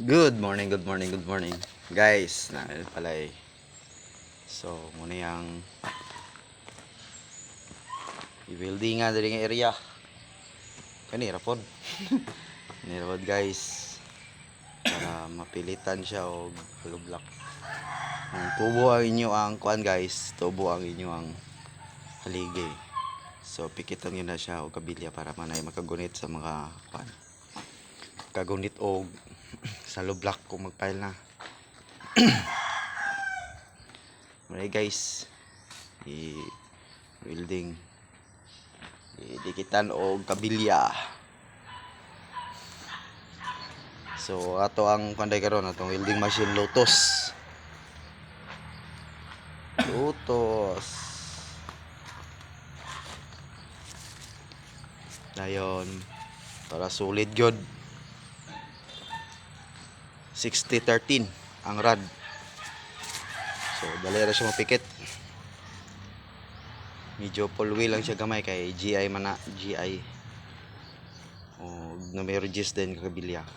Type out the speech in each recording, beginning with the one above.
Good morning, good morning, good morning. Guys, na pala eh. So, muna yung i-building nga dali nga area. Kanira pod. Kanira pod guys. Para mapilitan siya o block. Ang tubo ang inyo ang kuan guys. Tubo ang inyo ang haligi. So, pikitan nyo na siya o kabilya para manay makagunit sa mga kuan. Kagunit o sa block kung magpile na. Alright guys, i-welding, i-dikitan o kabilya. So ato ang kanday karon atong welding machine Lotus. Dayon para solid good. 60-13 ang rod. So dali ra siya mapikit. Medyo pulwi lang siya gamay kay GI man na GI. O numero 10 din kabilya.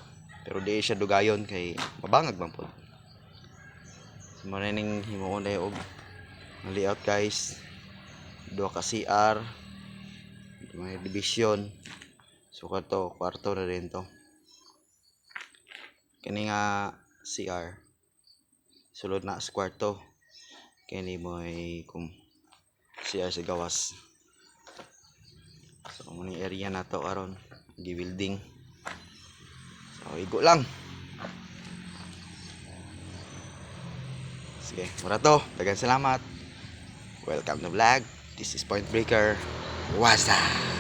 Pero di siya dugayon kay mabangag man pod. So maning himuon na og layout guys. Duha ka CR. May division. So kato kwarto na rin to. Kani nga CR. Sulod na sa kwarto. Kani mo ay CR sa gawas. So muni area na to aron gi-welding. So igo lang. Sige, mura to. Daghang salamat. Welcome to vlog. This is Point Breaker. What's up?